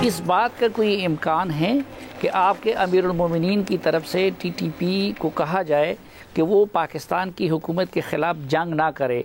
इस बात का कोई इम्कान है कि आपके अमीरुल मोमिनीन की तरफ से टीटीपी को कहा जाए कि वो पाकिस्तान की हुकूमत के खिलाफ जंग ना करे?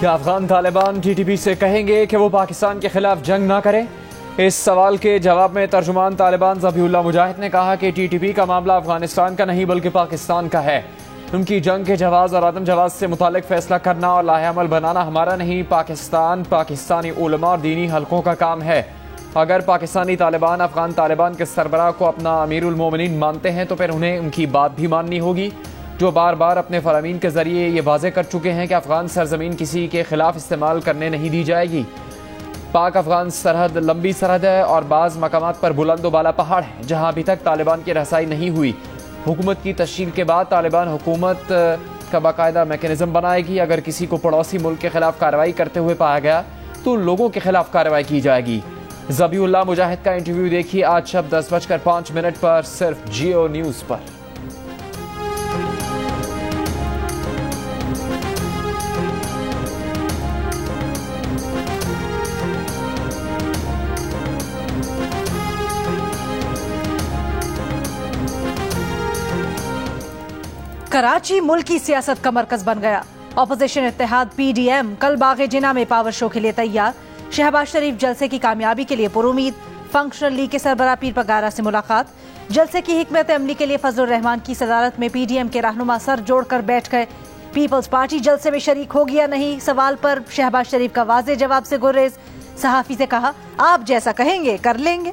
क्या अफगान तालिबान टीटीपी से कहेंगे कि वो पाकिस्तान के खिलाफ जंग ना करे? इस सवाल के जवाब में तर्जुमान तालिबान ज़बीहुल्लाह मुजाहिद ने कहा कि टीटीपी का मामला अफगानिस्तान का नहीं बल्कि पाकिस्तान का है. उनकी जंग के जवाज़ और आदम जवाज़ से मुतालिक फ़ैसला करना और लाहेअमल बनाना हमारा नहीं, पाकिस्तानी उलमा और दीनी हलकों का काम है. अगर पाकिस्तानी तालिबान अफगान तालिबान के सरबराह को अपना अमीरुल मोमिनीन मानते हैं तो फिर उन्हें उनकी बात भी माननी होगी, जो बार बार अपने फरामीन के ज़रिए ये वाज़े कर चुके हैं कि अफ़गान सरज़मीन किसी के ख़िलाफ़ इस्तेमाल करने नहीं दी जाएगी. पाक अफ़गान सरहद लंबी सरहद है और बाज़ मकामात पर बुलंद बाला पहाड़ हैं जहाँ अभी तक तालिबान की रसाई नहीं हुई. हुकूमत की तश्कील के बाद तालिबान हुकूमत का बाकायदा मैकेनिज़्म बनाएगी. अगर किसी को पड़ोसी मुल्क के ख़िलाफ़ कार्रवाई करते हुए पाया गया तो लोगों के ख़िलाफ़ कार्रवाई की जाएगी. ज़बीहुल्लाह मुजाहिद का इंटरव्यू देखिए आज शब 10:05 पर सिर्फ जियो न्यूज़ पर. कराची मुल्क की सियासत का मरकज बन गया. ऑपोजिशन इत्तेहाद पीडीएम कल बाग़े जिना में पावर शो के लिए तैयार. शहबाज शरीफ जलसे की कामयाबी के लिए पुरुमीद. फंक्शनल लीग के सरबराह पीर पगारा से मुलाकात. जलसे की हिकमत अमली के लिए फजलुर रहमान की सदारत में पीडीएम के रहनुमा सर जोड़कर बैठ गए. पीपल्स पार्टी जलसे में शरीक होगी या नहीं सवाल पर शहबाज शरीफ का वाज़े जवाब से गुरेज. सहाफ़ी से कहा आप जैसा कहेंगे कर लेंगे.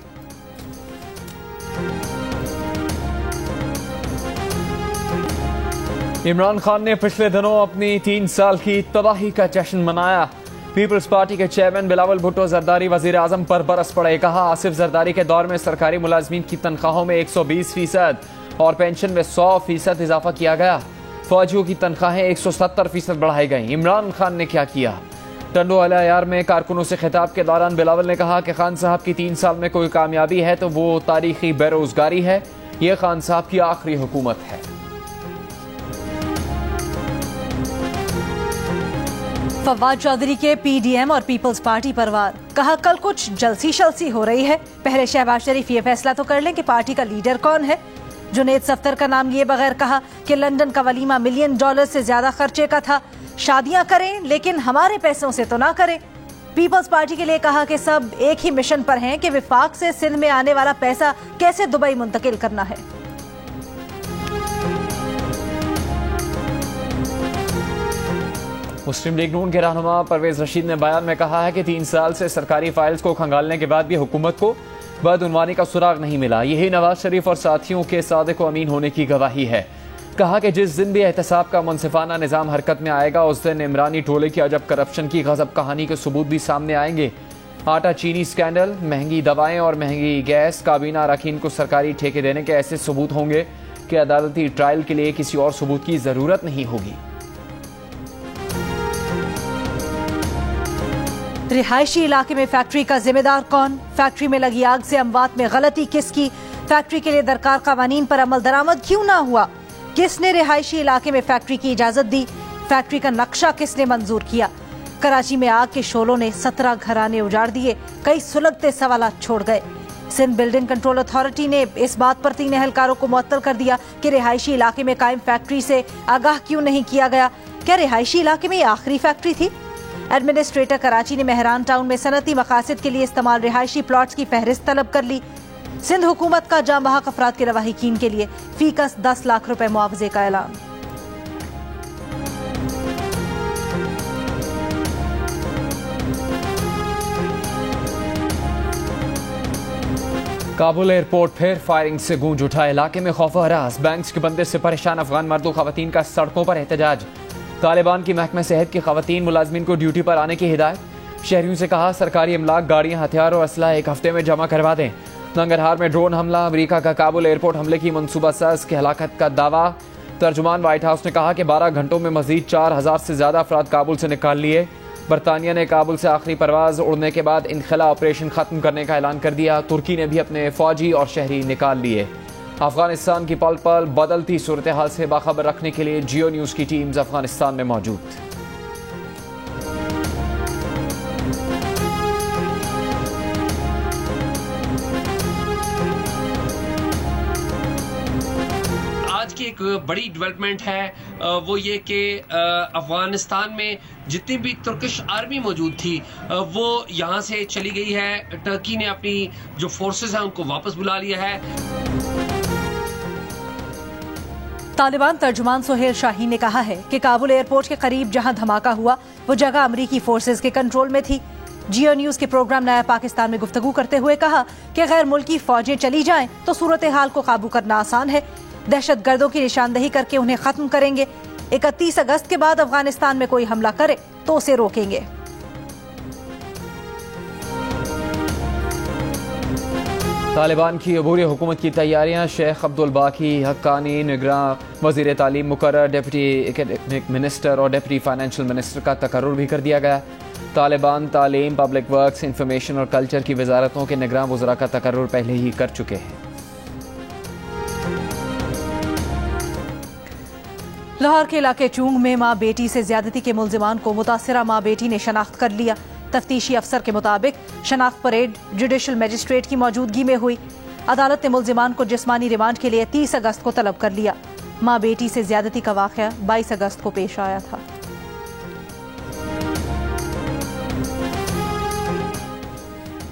इमरान खान ने पिछले दिनों अपनी 3 साल की तबाही का जश्न मनाया. पीपल्स पार्टी के चेयरमैन बिलावल भुट्टो जरदारी वजीर आजम पर बरस पड़े. कहा आसिफ जरदारी के दौर में सरकारी मुलाजमीन की तनख्वाहों में 120% और पेंशन में 100% इजाफा किया गया. फौजियों की तनख्वाहें 170% बढ़ाई गई. इमरान खान ने क्या किया? टंडो अलायार में कारकुनों से खिताब के दौरान बिलावल ने कहा कि खान साहब की 3 साल में कोई कामयाबी है तो वो तारीखी बेरोजगारी है. ये खान साहब की आखिरी हुकूमत है. फवाद चौधरी के पीडीएम और पीपल्स पार्टी पर वार. कहा कल कुछ जलसी शलसी हो रही है, पहले शहबाज शरीफ ये फैसला तो कर लें कि पार्टी का लीडर कौन है. जुनेद सफ्तर का नाम लिए बगैर कहा कि लंदन का वलीमा $1 मिलियन से ज्यादा खर्चे का था. शादियां करें लेकिन हमारे पैसों से तो ना करें. पीपल्स पार्टी के लिए कहा कि सब एक ही मिशन पर हैं कि विफाक से सिंध में आने वाला पैसा कैसे दुबई मुंतकिल करना है. मुस्लिम लीग नून के रहनुमा परवेज रशीद ने बयान में कहा है कि 3 साल से सरकारी फाइल्स को खंगालने के बाद भी हुकूमत को बदउनवानी का सुराग नहीं मिला. यही नवाज शरीफ और साथियों के सादिक व अमीन होने की गवाही है. कहा कि जिस दिन भी एहतसाब का मुनसिफाना निज़ाम हरकत में आएगा उस दिन इमरानी टोले की अजब करप्शन की गजब कहानी के सबूत भी सामने आएंगे. आटा चीनी स्कैंडल, महंगी दवाएं और महंगी गैस, काबीना अरकान को सरकारी ठेके देने के ऐसे सबूत होंगे कि अदालती ट्रायल के लिए किसी और सबूत की जरूरत नहीं होगी. रिहायशी इलाके में फैक्ट्री का जिम्मेदार कौन? फैक्ट्री में लगी आग से अमवात में गलती किसकी? फैक्ट्री के लिए दरकार कवानीन पर अमल दरामद क्यों ना हुआ? किसने रिहायशी इलाके में फैक्ट्री की इजाजत दी? फैक्ट्री का नक्शा किसने मंजूर किया? कराची में आग के शोलों ने 17 घराने उजाड़ दिए. कई सुलगते सवालात छोड़ गए. सिंध बिल्डिंग कंट्रोल अथॉरिटी ने इस बात पर 3 एहलकारों को मुअत्तल कर दिया कि रिहायशी इलाके में कायम फैक्ट्री से आगाह क्यों नहीं किया गया. क्या रिहायशी इलाके में आखिरी फैक्ट्री थी? एडमिनिस्ट्रेटर कराची ने मेहरान टाउन में सनती मकासद के लिए इस्तेमाल रिहायशी प्लॉट्स की फहरिस्त तलब कर ली. सिंध हुकूमत का जाम बहक अफराद के रवाहिकीन के लिए फीकस 10 लाख रुपए मुआवजे का ऐलान. काबुल एयरपोर्ट फिर फायरिंग से गूंज उठा. इलाके में खौफ हरास. बैंक्स के बंदे से परेशान अफगान मर्दों खवातीन का सड़कों पर एहतजाज. तालिबान की महकमा सेहत की खवातीन मुलाजमीन को ड्यूटी पर आने की हिदायत. शहरियों से कहा सरकारी इमलाक, गाड़ियां, हथियार और असला 1 हफ्ते में जमा करवा दें. नंगरहार में ड्रोन हमला, अमेरिका का काबुल एयरपोर्ट हमले की मंसूबा साज की हलाकत का दावा। तर्जुमान व्हाइट हाउस ने कहा कि 12 घंटों में मजीद 4000 से ज्यादा अफराद काबुल से निकाल लिए। बरतानिया ने काबुल से आखिरी परवाज उड़ने के बाद इनखला ऑपरेशन खत्म करने का ऐलान कर दिया। तुर्की ने भी अपने फौजी और शहरी निकाल लिए। अफगानिस्तान की पल पल बदलती सूरत हाल से बाखबर रखने के लिए जियो न्यूज की टीम्स अफगानिस्तान में मौजूद। एक बड़ी डेवलपमेंट है वो ये कि अफगानिस्तान में जितनी भी तुर्किश आर्मी मौजूद थी वो यहाँ से चली गई है। टर्की ने अपनी जो फोर्सेस हैं उनको वापस बुला लिया है। तालिबान तर्जुमान सुहेल शाहीन ने कहा है कि काबुल एयरपोर्ट के करीब जहां धमाका हुआ वो जगह अमरीकी फोर्सेस के कंट्रोल में थी। जियो न्यूज के प्रोग्राम नया पाकिस्तान में गुफ्तगू करते हुए कहा कि गैर मुल्की फौजें चली जाएं तो सूरत हाल को काबू करना आसान है। दहशतगर्दों की निशानदही करके उन्हें खत्म करेंगे। 31 अगस्त के बाद अफगानिस्तान में कोई हमला करे तो उसे रोकेंगे। तालिबान की अबूरी हुकूमत की तैयारियां, शेख अब्दुल बाकी हक्कानी निगरान वजीर तालीम मुकर्रर, डिप्टी एकेडमिक मिनिस्टर और डिप्टी फाइनेंशियल मिनिस्टर का तकर्रुर भी कर दिया गया। तालिबान तालीम, पब्लिक वर्क्स, इंफॉर्मेशन और कल्चर की वजारतों के निगरान वज़रा का तकर्रुर पहले ही कर चुके हैं। लाहौर के इलाके चूंग में मां बेटी से ज्यादती के मुल्जिमान को मुतासिरा मां बेटी ने शनाख्त कर लिया। तफ्तीशी अफसर के मुताबिक शनाख्त परेड जुडिशल मजिस्ट्रेट की मौजूदगी में हुई। अदालत ने मुल्जिमान को जिस्मानी रिमांड के लिए 30 अगस्त को तलब कर लिया। मां बेटी से ज्यादती का वाक़या 22 अगस्त को पेश आया था।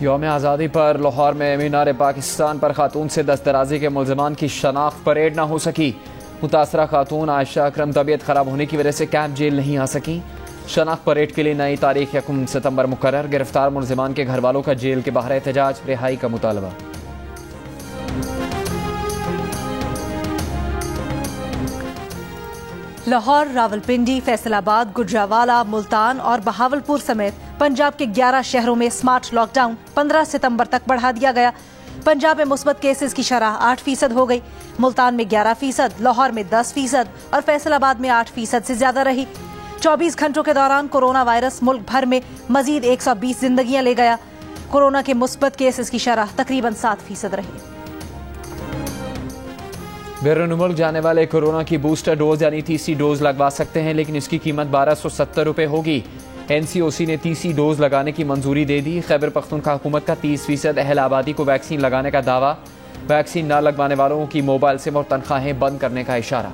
यौम आज़ादी पर लाहौर में मीनार पाकिस्तान पर खातून से दस्तदराजी के मुल्जिमान की शनाख्त परेड न हो सकी। मुतासरा खातून आयशा अकरम तबीयत खराब होने की वजह से कैंप जेल नहीं आ सकी। शनाख्त परेड के लिए नई तारीख 1 सितंबर मुकर्रर। गिरफ्तार मुल्जिमान के घर वालों का जेल के बाहर एहतजाज, रिहाई का मुतालबा। लाहौर, रावलपिंडी, फैसलाबाद, गुजरावाला, मुल्तान और बहावलपुर समेत पंजाब के 11 शहरों में स्मार्ट लॉकडाउन 15 सितंबर तक बढ़ा दिया गया। पंजाब में मुस्बत केसेस की शरह 8% हो गई। मुल्तान में 11%, लाहौर में 10% और फैसलाबाद में 8% से ज्यादा रही। 24 घंटों के दौरान कोरोना वायरस मुल्क भर में मजीद 120 जिंदगियां ले गया। कोरोना के मुस्बत केसेस की शरह तकरीबन 7% रही। बैरून मुल्क जाने वाले कोरोना की बूस्टर डोज यानी तीसरी डोज लगवा सकते हैं, लेकिन इसकी कीमत 1270 रुपए होगी। NCOC ने तीसरी डोज लगाने की मंजूरी दे दी। खैबर पख्तूनख्वा हुकूमत का 30% अहल आबादी को वैक्सीन लगाने का दावा। वैक्सीन न लगवाने वालों की मोबाइल सिम और तनख्वाहें बंद करने का इशारा।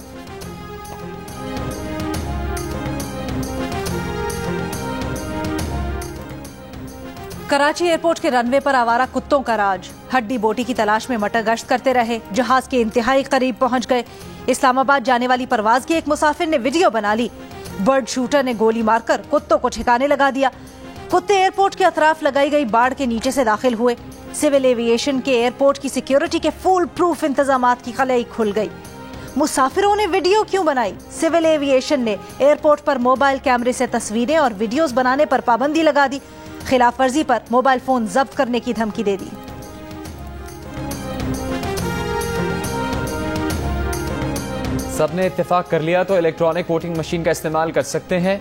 कराची एयरपोर्ट के रनवे पर आवारा कुत्तों का राज। हड्डी बोटी की तलाश में मटर गश्त करते रहे, जहाज के इंतहाई करीब पहुंच गए। इस्लामाबाद जाने वाली परवाज की एक मुसाफिर ने वीडियो बना ली। बर्ड शूटर ने गोली मारकर कुत्तों को ठिकाने लगा दिया। कुत्ते एयरपोर्ट के अतराफ लगाई गई बाड़ के नीचे से दाखिल हुए। सिविल एविएशन के एयरपोर्ट की सिक्योरिटी के फुल प्रूफ इंतजामात की खलई खुल गई। मुसाफिरों ने वीडियो क्यों बनाई? सिविल एविएशन ने एयरपोर्ट पर मोबाइल कैमरे से तस्वीरें और वीडियोस बनाने पर पाबंदी लगा दी। खिलाफ वर्जी पर मोबाइल फोन जब्त करने की धमकी दे दी। सबने इत्तेफाक कर लिया तो इलेक्ट्रॉनिक वोटिंग मशीन का इस्तेमाल कर सकते हैं।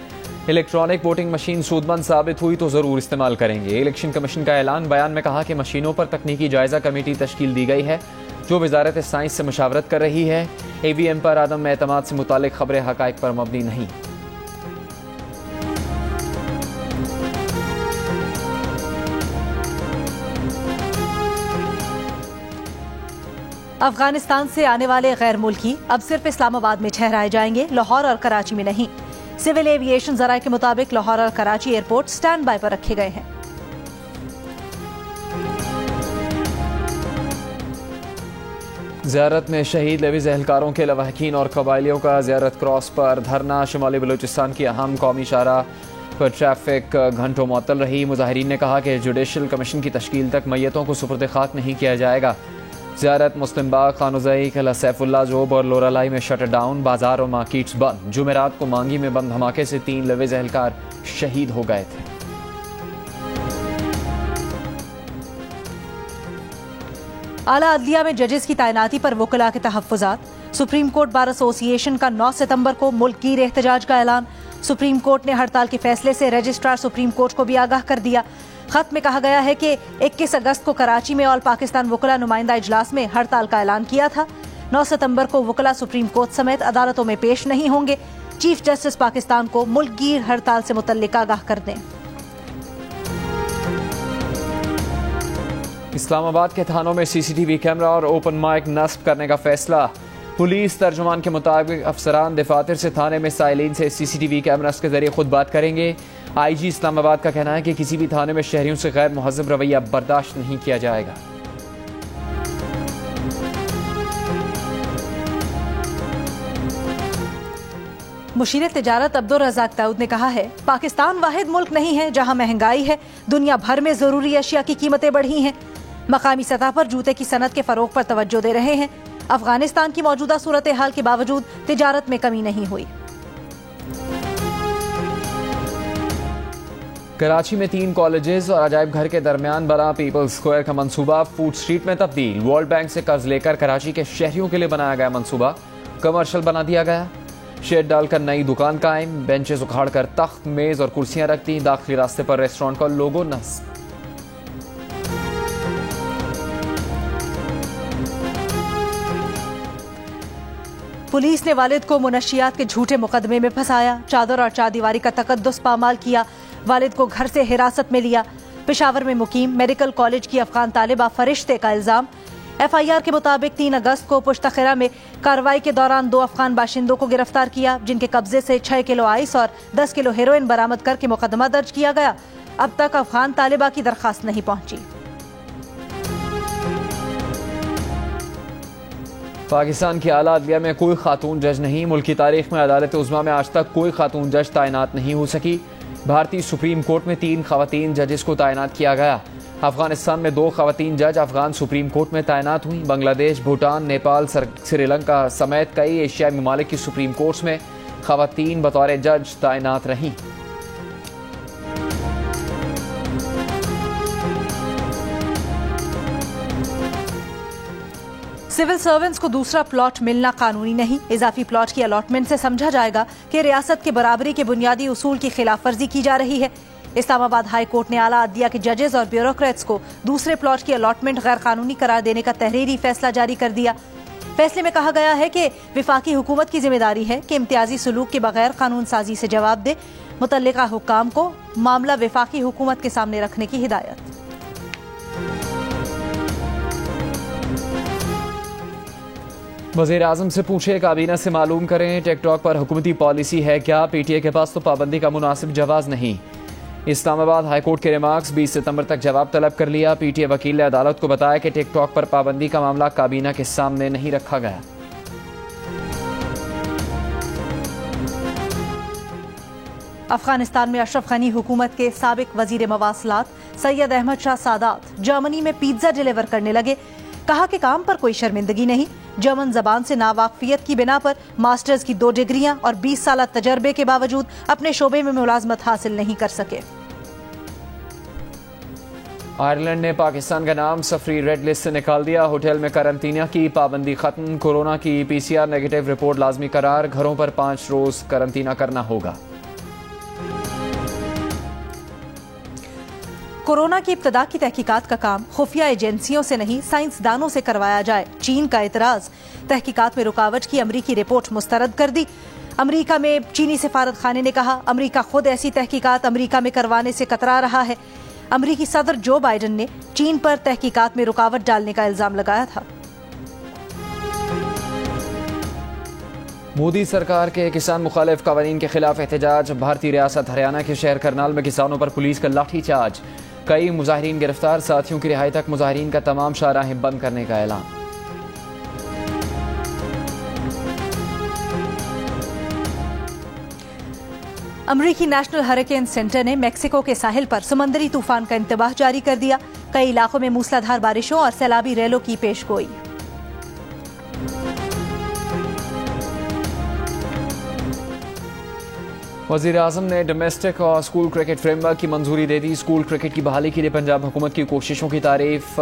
इलेक्ट्रॉनिक वोटिंग मशीन सूदमंद साबित हुई तो जरूर इस्तेमाल करेंगे। इलेक्शन कमीशन का ऐलान। बयान में कहा कि मशीनों पर तकनीकी जायजा कमेटी तश्कील दी गई है जो वजारत साइंस से मुशावरत कर रही है। AVM पर आदम एतमाद से मुतालिक खबरें हकाइक पर मबनी नहीं। अफगानिस्तान से आने वाले गैर मुल्की अब सिर्फ इस्लामाबाद में ठहराए जाएंगे, लाहौर और कराची में नहीं। सिविल एविएशन जराये के मुताबिक लाहौर और कराची एयरपोर्ट स्टैंड बाय पर रखे गए हैं। ज़ियारत में शहीद लेवीज़ एहलकारों के लवाहकीन और कबायलियों का ज़ियारत क्रॉस पर धरना। शुमाली बलूचिस्तान की अहम कौमी शाहराह पर ट्रैफिक घंटों मुअत्तल रही। मुजाहिरीन ने कहा कि जुडिशल कमीशन की तश्कील तक मैयतों को सुपुर्द खाक नहीं किया जाएगा। ज़ियारत, मुस्लिम बाग, खानुज़ई, किला सैफुल्ला जोब और लोरालाई में शटर डाउन। बाजार और मार्केट्स बंद। जुमेरात को मांगी में बम धमाके से 3 लेवीज़ एहलकार शहीद हो गए थे। आला अदलिया में जजेस की तैनाती पर वकला के तहफ्फुज़ात। सुप्रीम कोर्ट बार एसोसिएशन का 9 सितंबर को मुल्कगीर एहतजाज का ऐलान। सुप्रीम कोर्ट ने हड़ताल के फैसले से रजिस्ट्रार सुप्रीम कोर्ट को भी आगाह कर दिया। खत में कहा गया है कि 21 अगस्त को कराची में ऑल पाकिस्तान वकला नुमाइंदा इजलास में हड़ताल का ऐलान किया था। 9 सितंबर को वकला सुप्रीम कोर्ट समेत अदालतों में पेश नहीं होंगे। चीफ जस्टिस पाकिस्तान को मुल्कगीर हड़ताल से मुतल्लिक आगाह कर दें। इस्लामाबाद के थानों में सीसीटीवी कैमरा और ओपन माइक नस्ब करने का फैसला। पुलिस तर्जुमान के मुताबिक अफसरान दफातर से थाने में साइलिन से सीसीटीवी कैमरास के जरिए खुद बात करेंगे। आईजी इस्लामाबाद का कहना है कि किसी भी थाने में शहरियों से गैर मुहज़्ज़ब रवैया बर्दाश्त नहीं किया जाएगा। मुशीर तिजारत अब्दुल रज़ाक दाऊद ने कहा है, पाकिस्तान वाहिद मुल्क नहीं है जहां महंगाई है, दुनिया भर में जरूरी अशिया की कीमतें बढ़ी हैं। मकामी सतह पर जूते की सनत के फरोग पर तवज्जो दे रहे हैं। अफगानिस्तान की मौजूदा सूरत हाल के बावजूद तिजारत में कमी नहीं हुई। कराची में 3 कॉलेजेस और अजायब घर के दरमियान बना पीपल्स स्क्वायर का मंसूबा फूड स्ट्रीट में तब्दील। वर्ल्ड बैंक से कर्ज लेकर कराची के शहरियों के लिए बनाया गया मंसूबा कमर्शियल बना दिया गया। शेड डालकर नई दुकान कायम, बेंचेस उखाड़ कर तख्त, मेज और कुर्सियां रख दी। दाखिली रास्ते पर रेस्टोरेंट का लोगो नस्ब। पुलिस ने वालिद को मुनशियात के झूठे मुकदमे में फंसाया। चादर और चारदीवारी का तकद्दुस पामाल किया। वालिद को घर से हिरासत में लिया। पेशावर में मुकीम मेडिकल कॉलेज की अफगान तालिबा फरिश्ते का इल्जाम। FIR के मुताबिक 3 अगस्त को पुश्तखेरा में कार्रवाई के दौरान 2 अफगान बाशिंदों को गिरफ्तार किया, जिनके कब्जे से 6 किलो आइस और 10 किलो हेरोइन बरामद करके मुकदमा दर्ज किया गया। अब तक अफगान तालिबा की दरखास्त नहीं पहुंची। पाकिस्तान की आला अदलिया में कोई खातून जज नहीं। मुल्क की तारीख में अदालत उज़्मा में आज तक कोई खातून जज तैनात नहीं हो सकी। भारतीय सुप्रीम कोर्ट में 3 खवातीन जजेस को तैनात किया गया। अफगानिस्तान में 2 खवातीन जज अफगान सुप्रीम कोर्ट में तैनात हुई। बांग्लादेश, भूटान, नेपाल, श्रीलंका समेत कई एशियाई ममालिक की सुप्रीम कोर्ट्स में खवातीन बतौर जज तैनात रहीं। सिविल सर्वेंट्स को दूसरा प्लॉट मिलना कानूनी नहीं। इजाफी प्लॉट की अलॉटमेंट से समझा जाएगा कि रियासत के बराबरी के बुनियादी उसूल की खिलाफवर्जी की जा रही है। इस्लामाबाद हाई कोर्ट ने आला अदलिया के जजेस और ब्यूरोक्रेट्स को दूसरे प्लॉट की अलॉटमेंट गैर कानूनी करार देने का तहरीरी फैसला जारी कर दिया। फैसले में कहा गया है कि विफाकी हुकूमत की जिम्मेदारी है कि इम्तियाजी सलूक के बगैर कानून साजी से जवाब दे। मुतल्लिका हुक्काम को मामला विफाकी हुकूमत के सामने रखने की हिदायत। वज़ीर आज़म से पूछे, काबीना से मालूम करें टिकटॉक पर हुकूमती पॉलिसी है क्या। PTA के पास तो पाबंदी का मुनासिब जवाब नहीं। इस्लामाबाद हाईकोर्ट के रिमार्क्स 20 सितंबर तक जवाब तलब कर लिया। PTA वकील ने अदालत को बताया कि टिकटॉक पर पाबंदी का मामला काबीना के सामने नहीं रखा गया। अफगानिस्तान में अशरफ गनी हुकूमत के साबिक वजीर मवासलात सैयद अहमद शाह सादात जर्मनी में पिज्जा डिलीवर करने लगे। कहा कि काम पर कोई शर्मिंदगी नहीं। जर्मन जबान से नावाकफियत की बिना पर मास्टर्स की 2 डिग्रियां और 20 साल तजर्बे के बावजूद अपने शोबे में मुलाजमत हासिल नहीं कर सके। आयरलैंड ने पाकिस्तान का नाम सफरी रेड लिस्ट से निकाल दिया। होटल में करंतना की पाबंदी खत्म। कोरोना की PCR नेगेटिव रिपोर्ट लाजमी करार। घरों पर 5 रोज करंतना करना होगा। कोरोना की इब्तदा की तहकीकात का काम खुफिया एजेंसियों से नहीं साइंसदानों से करवाया जाए। चीन का एतराज। तहकीकात में रुकावट की अमरीकी रिपोर्ट मुस्तरद कर दी। अमरीका में चीनी सिफारत खाने ने कहा अमरीका खुद ऐसी तहकीकात अमरीका में करवाने से कतरा रहा है। अमरीकी सदर जो बाइडन ने चीन पर तहकीकात में रुकावट डालने का इल्जाम लगाया था। मोदी सरकार के किसान मुखालिफ कवानीन के खिलाफ एहतजाज। भारतीय रियासत हरियाणा के शहर करनाल में किसानों पर पुलिस का लाठीचार्ज। कई मुजाहिरीन गिरफ्तार। साथियों की रिहाई तक मुजाहिरीन का तमाम शाहराहें बंद करने का ऐलान। अमरीकी नेशनल हरिकेन सेंटर ने मेक्सिको के साहिल पर समंदरी तूफान का इंतबाह जारी कर दिया। कई इलाकों में मूसलाधार बारिशों और सैलाबी रेलों की पेशगोई। वज़ीर आज़म ने डोमेस्टिक और स्कूल क्रिकेट फ्रेमवर्क की मंजूरी दे दी। स्कूल क्रिकेट की बहाली के लिए पंजाब हुकूमत की कोशिशों की तारीफ।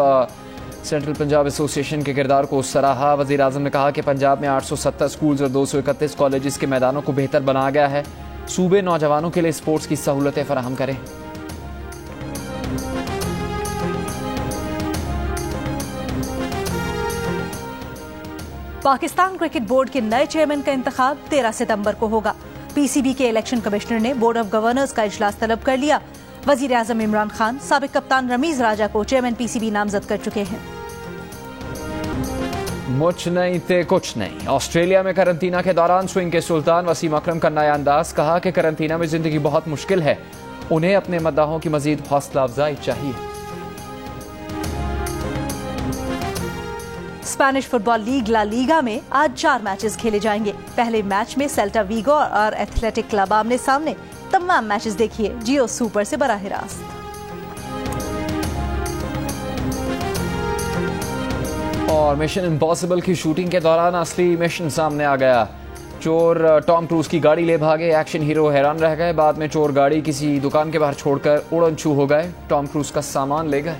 सेंट्रल पंजाब एसोसिएशन के किरदार को सराहा। वज़ीर आज़म ने कहा कि पंजाब में 870 स्कूल्स और 231 कॉलेजेस के मैदानों को बेहतर बनाया गया है। सूबे नौजवानों के लिए स्पोर्ट्स की सहूलतें फराहम करें। पाकिस्तान क्रिकेट बोर्ड के नए चेयरमैन का इंतखाब 13 सितंबर को होगा। पीसीबी के इलेक्शन कमिश्नर ने बोर्ड ऑफ गवर्नर्स का इजलास तलब कर लिया। वजीर आजम इमरान खान साबिक कप्तान रमीज राजा को चेयरमैन पीसीबी नामजद कर चुके हैं। मुझ नहीं थे कुछ नहीं। ऑस्ट्रेलिया में करंतना के दौरान स्विंग के सुल्तान वसीम अकरम का नया अंदाज। कहा कि करंतना में जिंदगी बहुत मुश्किल है, उन्हें अपने मद्दाहों की मजीद हौसला अफजाई चाहिए। Spanish football league La Liga में आज 4 मैचेस खेले जाएंगे। पहले मैच में सेल्टा वीगो और एथलेटिक क्लब आमने सामने। तमाम मैचेस देखिए जियो सुपर से बराह रास्त। और मिशन इम्पॉसिबल की शूटिंग के दौरान असली मिशन सामने आ गया। चोर टॉम क्रूज की गाड़ी ले भागे। एक्शन हीरो हैरान रह गए। बाद में चोर गाड़ी किसी दुकान के बाहर छोड़कर उड़न छू हो गए। टॉम क्रूज का सामान ले गए।